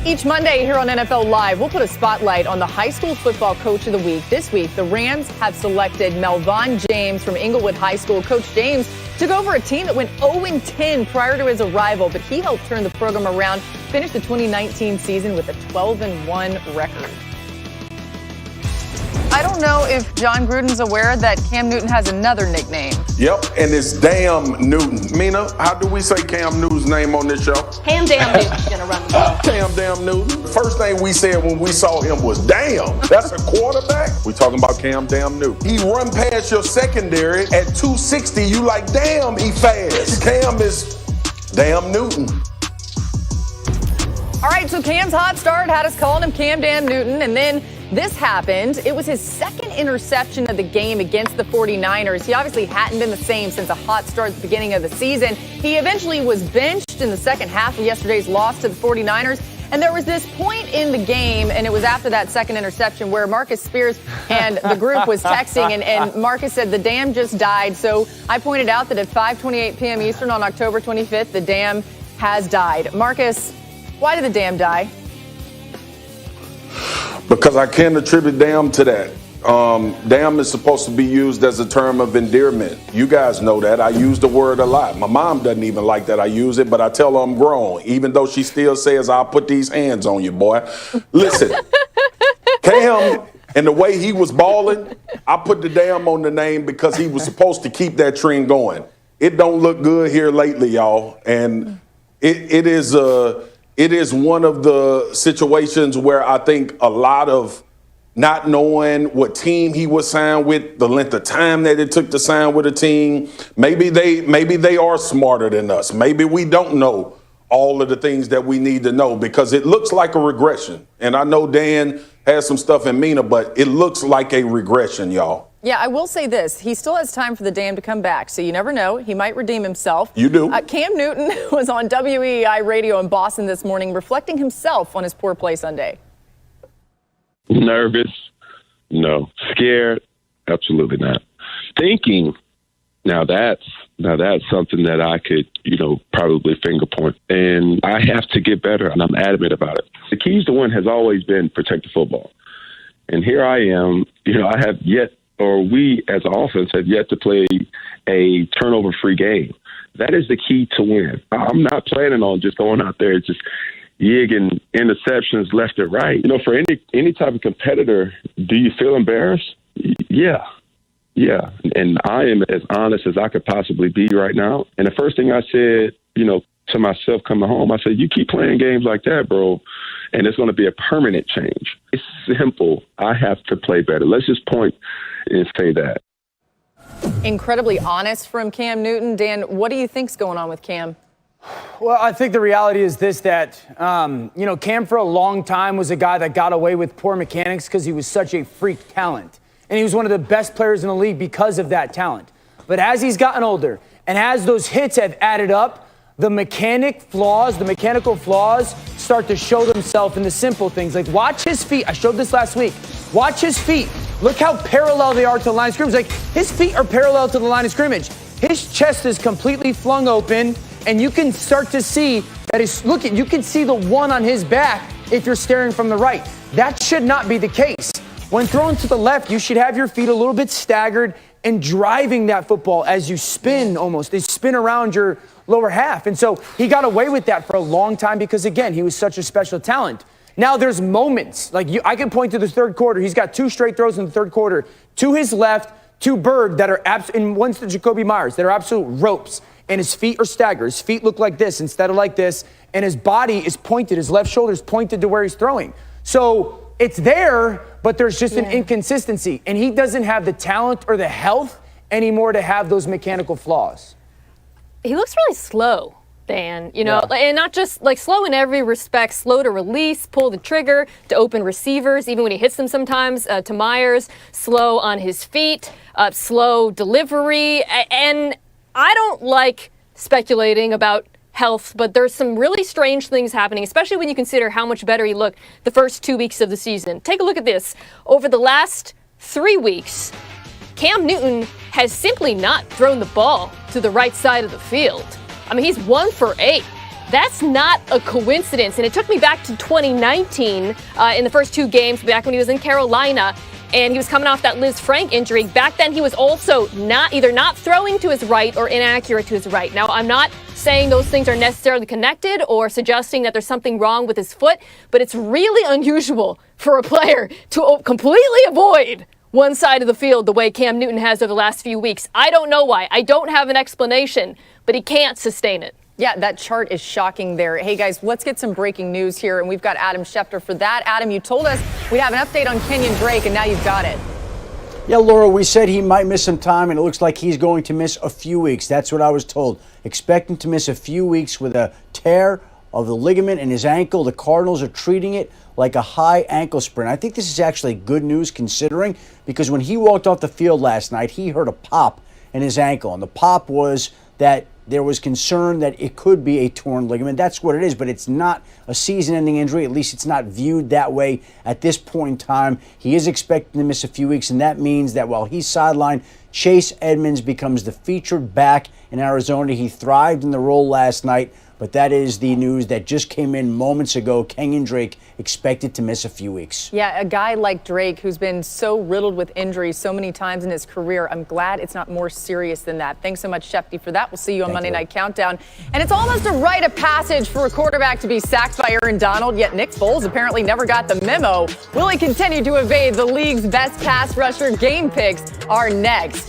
Each Monday here on NFL Live, we'll put a spotlight on the high school football coach of the week. This week, the Rams have selected Melvon James from Inglewood High School. Coach James took over a team that went 0-10 prior to his arrival, but he helped turn the program around, finished the 2019 season with a 12-1 record. I don't know if John Gruden's aware that Cam Newton has another nickname. Yep, and it's Damn Newton. Mina, how do we say Cam Newton's name on this show? Cam Damn Newton's gonna run the ball. Damn Newton. First thing we said when we saw him was, damn, that's a quarterback? We talking about Cam Damn Newton. He run past your secondary at 260. You like, damn, he fast. Cam is Damn Newton. All right, so Cam's hot start had us calling him Cam Damn Newton, and then this happened. It was his second interception of the game against the 49ers. He obviously hadn't been the same since a hot start at the beginning of the season. He eventually was benched in the second half of yesterday's loss to the 49ers. And there was this point in the game, and it was after that second interception, where Marcus Spears and the group was texting, and Marcus said the dam just died. So I pointed out that at 5:28 p.m. Eastern on October 25th, the dam has died. Marcus, why did the dam die? Because I can't attribute damn to that. Damn is supposed to be used as a term of endearment. You guys know that. I use the word a lot. My mom doesn't even like that I use it, but I tell her I'm grown, even though she still says, I'll put these hands on you, boy. Listen, Cam, and the way he was balling, I put the damn on the name because he was supposed to keep that trend going. It don't look good here lately, y'all. And it is one of the situations where I think a lot of not knowing what team he was signed with, the length of time that it took to sign with a team, maybe they are smarter than us. Maybe we don't know all of the things that we need to know, because it looks like a regression. And I know Dan has some stuff in Mina, but it looks like a regression, y'all. Yeah, I will say this. He still has time for the dam to come back, so you never know. He might redeem himself. You do. Cam Newton was on WEI radio in Boston this morning, reflecting himself on his poor play Sunday. Nervous? No. Scared? Absolutely not. Thinking? Now that's something that I could, probably finger point. And I have to get better, and I'm adamant about it. The keys to win has always been protect the football. And here I am, I have yet, or we as an offense have yet to play a turnover-free game. That is the key to win. I'm not planning on just going out there just yigging interceptions left and right. For any type of competitor, do you feel embarrassed? Yeah. And I am as honest as I could possibly be right now. And the first thing I said, to myself coming home, I said, you keep playing games like that, bro, and it's going to be a permanent change. It's simple. I have to play better. Let's just point and say that. Incredibly honest from Cam Newton. Dan, what do you think's going on with Cam? Well, I think the reality is this, that, Cam for a long time was a guy that got away with poor mechanics because he was such a freak talent. And he was one of the best players in the league because of that talent. But as he's gotten older and as those hits have added up, the mechanical flaws start to show themselves in the simple things. Like, watch his feet. I showed this last week. Watch his feet. Look how parallel they are to the line of scrimmage. Like, his feet are parallel to the line of scrimmage. His chest is completely flung open, and you can start to see that you can see the one on his back if you're staring from the right. That should not be the case. When thrown to the left, you should have your feet a little bit staggered and driving that football as you spin almost. They spin around your lower half. And so he got away with that for a long time because, again, he was such a special talent. Now there's moments, I can point to the third quarter. He's got 2 straight throws in the third quarter to his left, to Bird that are and one's to Jacoby Myers that are absolute ropes. And his feet are staggered. His feet look like this instead of like this. And his body is pointed. His left shoulder is pointed to where he's throwing. So it's there, but there's just an inconsistency. And he doesn't have the talent or the health anymore to have those mechanical flaws. He looks really slow, Dan, and not just slow in every respect, slow to release, pull the trigger, to open receivers, even when he hits them sometimes, to Myers, slow on his feet, slow delivery. And I don't like speculating about health, but there's some really strange things happening, especially when you consider how much better he looked the first 2 weeks of the season. Take a look at this. Over the last 3 weeks, Cam Newton has simply not thrown the ball to the right side of the field. I mean, he's 1 for 8 That's not a coincidence. And it took me back to 2019 in the first 2 games, back when he was in Carolina, and he was coming off that Liz Frank injury. Back then, he was also either not throwing to his right or inaccurate to his right. Now, I'm not saying those things are necessarily connected or suggesting that there's something wrong with his foot, but it's really unusual for a player to completely avoid one side of the field the way Cam Newton has over the last few weeks. I don't know why. I don't have an explanation, but he can't sustain it. Yeah, that chart is shocking there. Hey, guys, let's get some breaking news here, and we've got Adam Schefter for that. Adam, you told us we'd have an update on Kenyon Drake, and now you've got it. Yeah, Laura, we said he might miss some time, and it looks like he's going to miss a few weeks. That's what I was told. Expecting to miss a few weeks with a tear of the ligament in his ankle. The Cardinals are treating it like a high ankle sprain. I think this is actually good news considering, because when he walked off the field last night, he heard a pop in his ankle, and the pop was that there was concern that it could be a torn ligament. That's what it is, but it's not a season-ending injury. At least it's not viewed that way at this point in time. He is expecting to miss a few weeks, and that means that while he's sidelined, Chase Edmonds becomes the featured back in Arizona. He thrived in the role last night, but that is the news that just came in moments ago. Kenyon Drake expected to miss a few weeks. Yeah, a guy like Drake who's been so riddled with injuries so many times in his career, I'm glad it's not more serious than that. Thanks so much, Shefty, for that. We'll see you on Monday Night Countdown. And it's almost a rite of passage for a quarterback to be sacked by Aaron Donald, yet Nick Foles apparently never got the memo. Will he continue to evade the league's best pass rusher? Game picks are next.